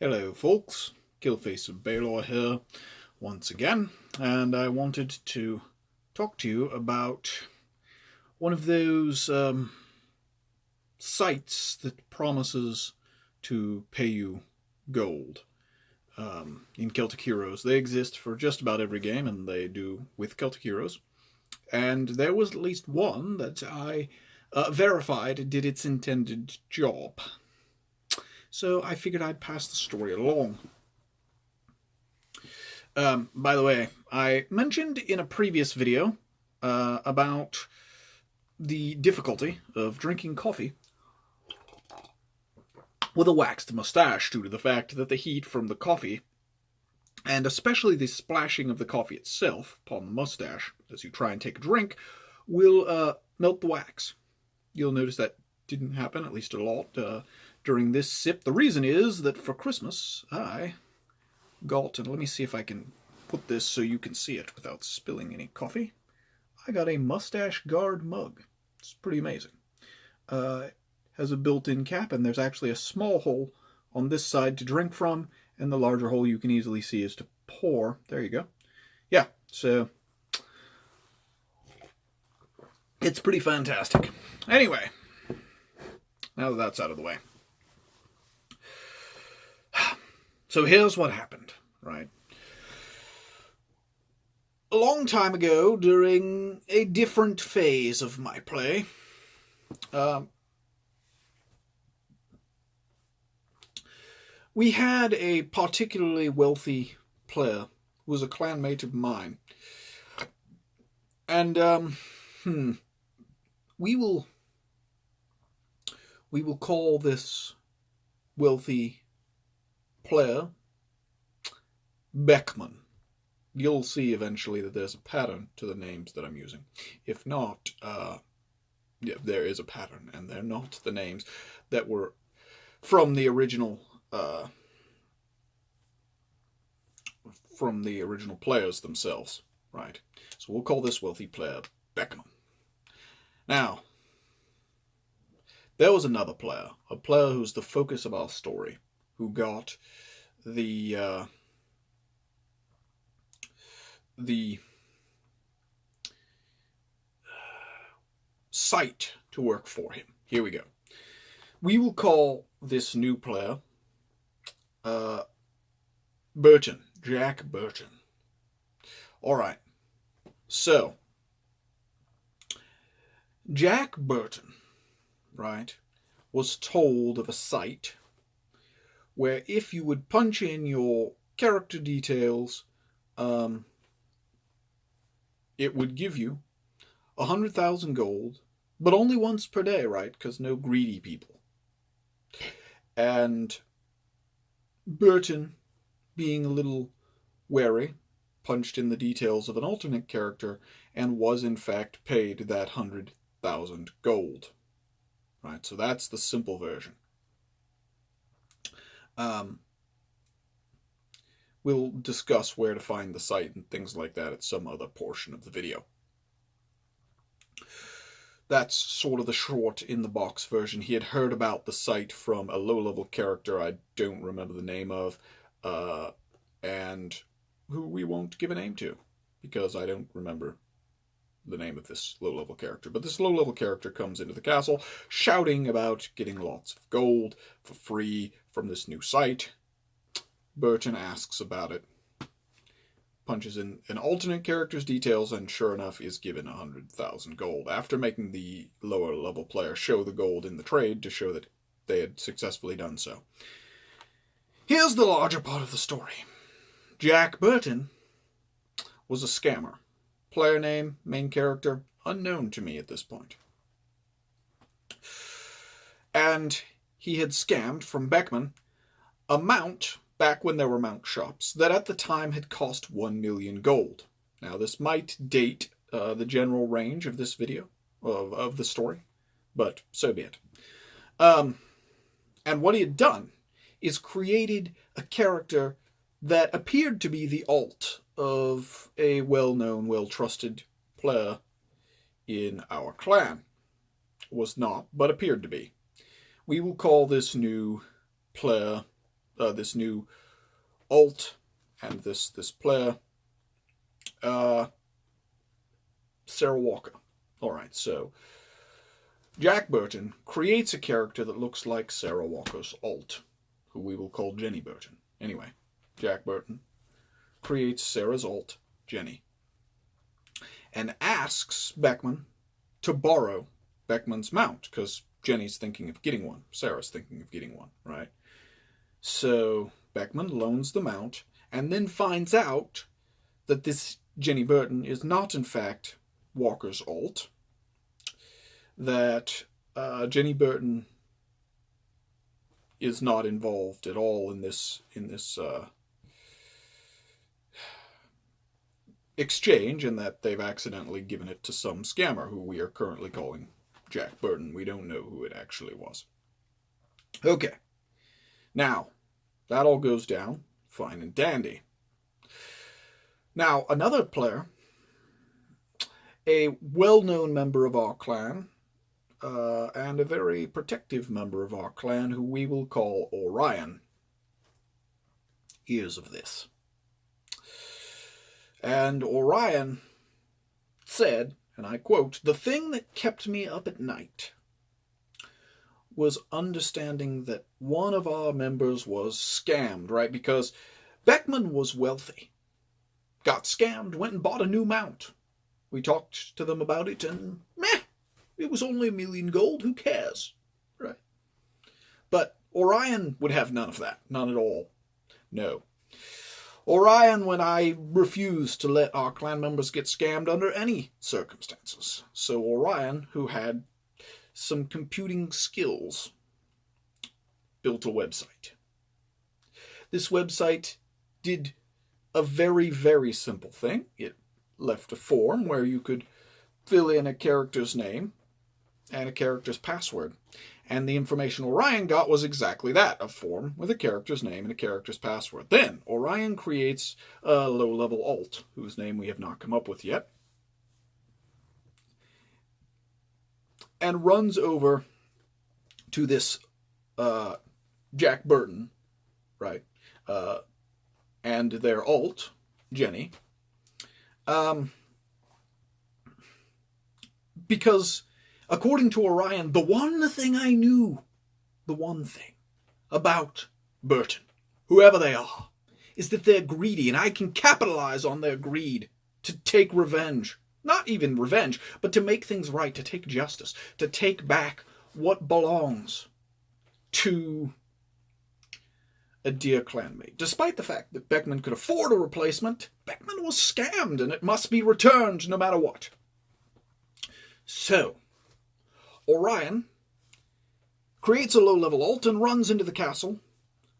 Hello folks, Killface of Balor here once again, and I wanted to talk to you about one of those sites that promises to pay you gold. In Celtic Heroes, they exist for just about every game, and they do with Celtic Heroes. And there was at least one that I verified did its intended job. So I figured I'd pass the story along. By the way, I mentioned in a previous video about the difficulty of drinking coffee with a waxed mustache due to the fact that the heat from the coffee, and especially the splashing of the coffee itself upon the mustache as you try and take a drink, will melt the wax. You'll notice that didn't happen, at least a lot, during this sip. The reason is that for Christmas I got, and let me see if I can put this so you can see it without spilling any coffee, I got a mustache guard mug. It's pretty amazing. It has a built-in cap, and there's actually a small hole on this side to drink from, and the larger hole you can easily see is to pour. There you go. Yeah, so it's pretty fantastic. Anyway, now that that's out of the way. So here's what happened, right? A long time ago, during a different phase of my play, we had a particularly wealthy player who was a clanmate of mine. And we will call this wealthy player Beckman. You'll see eventually that there's a pattern to the names that I'm using. If not, yeah, there is a pattern, and they're not the names that were from the original players themselves, right? So we'll call this wealthy player Beckman. Now, there was another player, a player who's the focus of our story, who got the site to work for him. Here we go. We will call this new player Burton, Jack Burton. All right. So, Jack Burton, right, was told of a site where if you would punch in your character details, it would give you 100,000 gold, but only once per day, right? Because no greedy people. And Burton, being a little wary, punched in the details of an alternate character and was in fact paid that 100,000 gold. Right, so that's the simple version. We'll discuss where to find the site and things like that at some other portion of the video. That's sort of the short in the box version. He had heard about the site from a low-level character I don't remember the name of, and who we won't give a name to, because I don't remember the name of this low-level character. But this low-level character comes into the castle shouting about getting lots of gold for free from this new site. Burton asks about it, punches in an alternate character's details, and sure enough is given 100,000 gold, after making the lower level player show the gold in the trade to show that they had successfully done so. Here's the larger part of the story. Jack Burton was a scammer. Player name, main character, unknown to me at this point. And he had scammed from Beckman a mount, back when there were mount shops, that at the time had cost 1 million gold. Now, this might date the general range of this video, of the story, but so be it. And what he had done is created a character that appeared to be the alt of a well-known, well-trusted player in our clan. Was not, but appeared to be. We will call this new player this new alt and this player, Sarah Walker. All right, so Jack Burton creates a character that looks like Sarah Walker's alt, who we will call Jenny Burton. Anyway, Jack Burton creates Sarah's alt, Jenny, and asks Beckman to borrow Beckman's mount, because Jenny's thinking of getting one. Sarah's thinking of getting one, right? So Beckman loans the mount, and then finds out that this Jenny Burton is not, in fact, Walker's alt. That Jenny Burton is not involved at all in this exchange, and that they've accidentally given it to some scammer who we are currently calling Jack Burton. We don't know who it actually was. Okay. Now, that all goes down fine and dandy. Now, another player, a well-known member of our clan, and a very protective member of our clan, who we will call Orion, hears of this. And Orion said, and I quote, "The thing that kept me up at night was understanding that one of our members was scammed," right? Because Beckman was wealthy, got scammed, went and bought a new mount. We talked to them about it, and meh, it was only $1 million gold, who cares, right? But Orion would have none of that, none at all. No. Orion, when I refused to let our clan members get scammed under any circumstances. So Orion, who had some computing skills, built a website. This website did a very, very simple thing. It left a form where you could fill in a character's name and a character's password. And the information Orion got was exactly that, a form with a character's name and a character's password. Then Orion creates a low-level alt, whose name we have not come up with yet, and runs over to this Jack Burton, right, and their alt, Jenny, because according to Orion, the one thing about Burton, whoever they are, is that they're greedy, and I can capitalize on their greed to take revenge. Not even revenge, but to make things right, to take justice, to take back what belongs to a dear clanmate. Despite the fact that Beckman could afford a replacement, Beckman was scammed, and it must be returned no matter what. So Orion creates a low-level alt and runs into the castle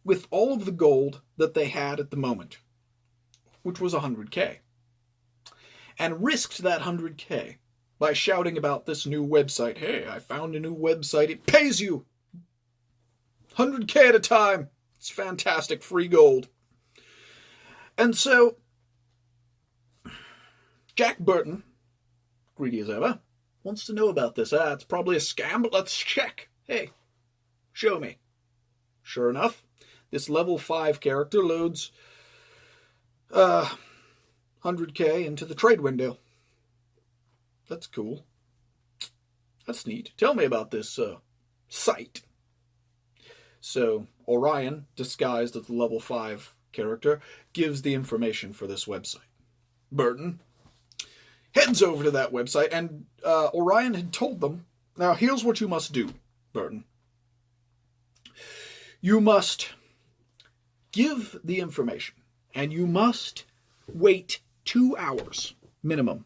with all of the gold that they had at the moment, which was 100k, and risked that 100k by shouting about this new website. Hey, I found a new website. It pays you 100k at a time. It's fantastic, free gold. And so Jack Burton, greedy as ever, wants to know about this. It's probably a scam, but let's check. Hey, show me. Sure enough, this level 5 character loads 100k into the trade window. That's cool. That's neat. Tell me about this site. So Orion, disguised as the level 5 character, gives the information for this website. Burton heads over to that website, and Orion had told them, now here's what you must do, Burton. You must give the information, and you must wait 2 hours minimum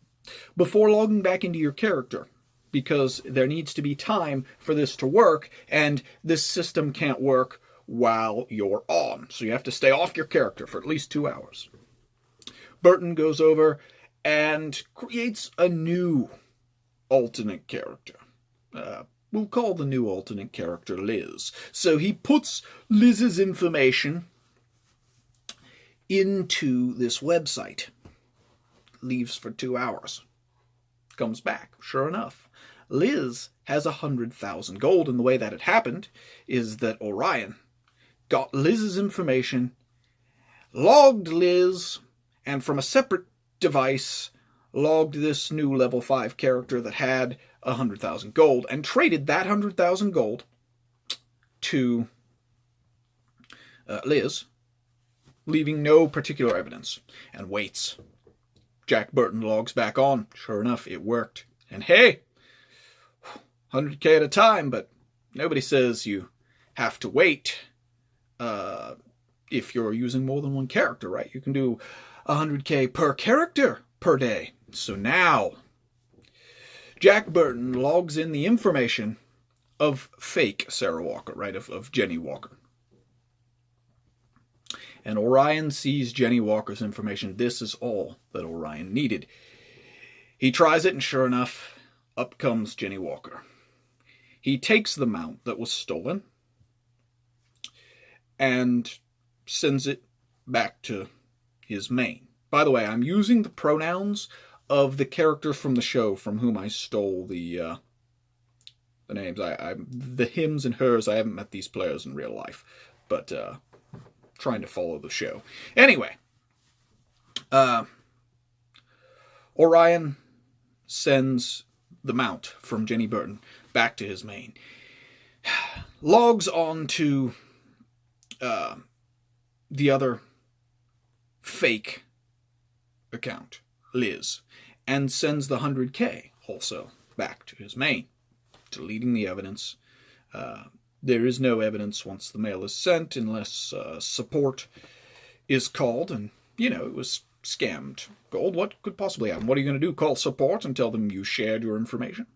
before logging back into your character, because there needs to be time for this to work, and this system can't work while you're on. So you have to stay off your character for at least 2 hours. Burton goes over and creates a new alternate character. We'll call the new alternate character Liz. So he puts Liz's information into this website. Leaves for 2 hours. Comes back. Sure enough, Liz has 100,000 gold, and the way that it happened is that Orion got Liz's information, logged Liz, and from a separate device logged this new level 5 character that had 100,000 gold, and traded that 100,000 gold to Liz, leaving no particular evidence, and waits. Jack Burton logs back on. Sure enough, it worked. And hey, 100k at a time, but nobody says you have to wait if you're using more than one character, right? You can do 100k per character per day. So now, Jack Burton logs in the information of fake Sarah Walker, right? Of Jenny Walker. And Orion sees Jenny Walker's information. This is all that Orion needed. He tries it, and sure enough, up comes Jenny Walker. He takes the mount that was stolen and sends it back to his main. By the way, I'm using the pronouns of the characters from the show from whom I stole the names. The hims and hers, I haven't met these players in real life, but trying to follow the show. Anyway, Orion sends the mount from Jenny Burton back to his main. Logs on to the other fake account, Liz, and sends the 100k also back to his main, deleting the evidence. There is no evidence once the mail is sent unless support is called, and, you know, it was scammed gold. What could possibly happen? What are you going to do? Call support and tell them you shared your information?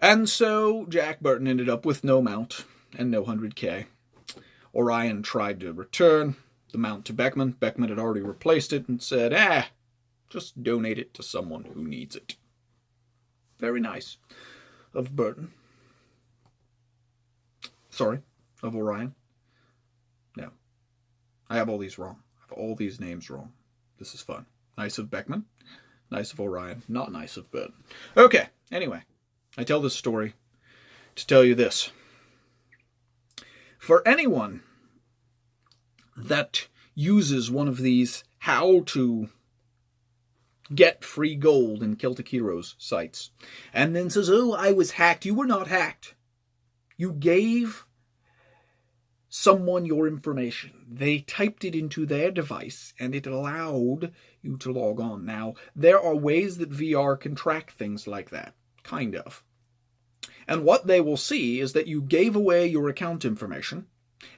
And so Jack Burton ended up with no mount and no 100k. Orion tried to return the mount to Beckman. Beckman had already replaced it and said, just donate it to someone who needs it. Very nice of Burton. Sorry, of Orion. No. I have all these wrong. I have all these names wrong. This is fun. Nice of Beckman. Nice of Orion. Not nice of Burton. Okay, anyway. I tell this story to tell you this. For anyone that uses one of these how to get free gold in Celtic Heroes sites and then says, oh, I was hacked. You were not hacked. You gave someone your information. They typed it into their device and it allowed you to log on. Now, there are ways that VR can track things like that. Kind of. And what they will see is that you gave away your account information,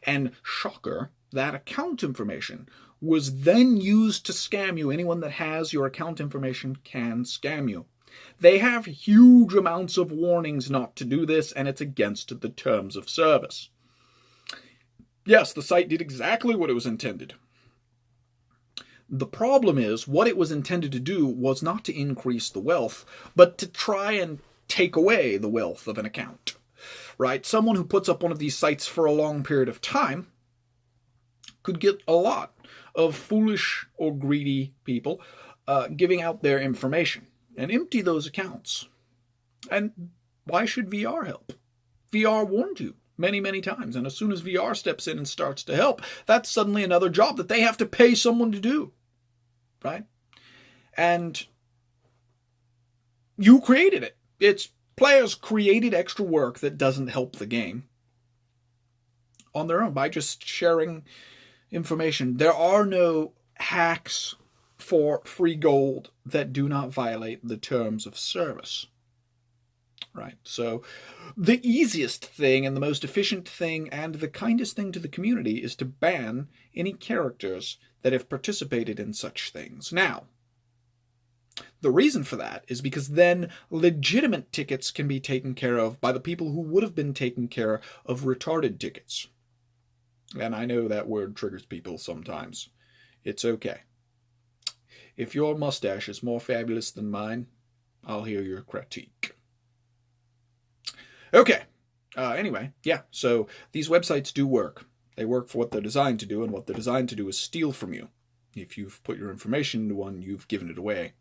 and shocker, that account information was then used to scam you. Anyone that has your account information can scam you. They have huge amounts of warnings not to do this, and it's against the terms of service. Yes, the site did exactly what it was intended. The problem is, what it was intended to do was not to increase the wealth, but to try and take away the wealth of an account, right? Someone who puts up one of these sites for a long period of time could get a lot of foolish or greedy people giving out their information and empty those accounts. And why should VR help? VR warned you many, many times, and as soon as VR steps in and starts to help, that's suddenly another job that they have to pay someone to do, right? And you created it. It's players created extra work that doesn't help the game on their own by just sharing information. There are no hacks for free gold that do not violate the terms of service, right? So the easiest thing and the most efficient thing and the kindest thing to the community is to ban any characters that have participated in such things. Now, the reason for that is because then legitimate tickets can be taken care of by the people who would have been taking care of retarded tickets. And I know that word triggers people sometimes. It's okay. If your mustache is more fabulous than mine, I'll hear your critique. Okay. Anyway, yeah, so these websites do work. They work for what they're designed to do, and what they're designed to do is steal from you. If you've put your information into one, you've given it away.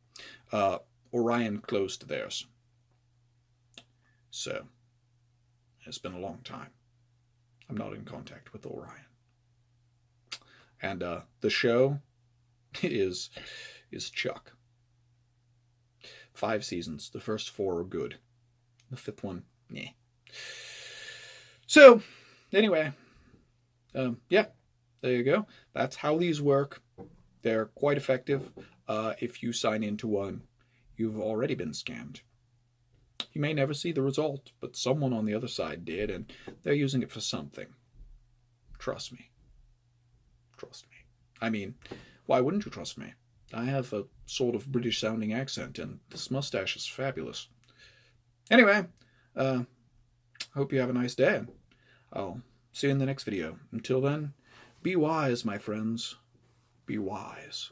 Orion closed theirs. So, it's been a long time. I'm not in contact with Orion. And the show is Chuck. 5 seasons. The first 4 are good. The 5th one, yeah. So, anyway, yeah, there you go. That's how these work. They're quite effective. If you sign into one, you've already been scammed. You may never see the result, but someone on the other side did, and they're using it for something. Trust me. Trust me. I mean, why wouldn't you trust me? I have a sort of British-sounding accent, and this mustache is fabulous. Anyway, hope you have a nice day. I'll see you in the next video. Until then, be wise, my friends. Be wise.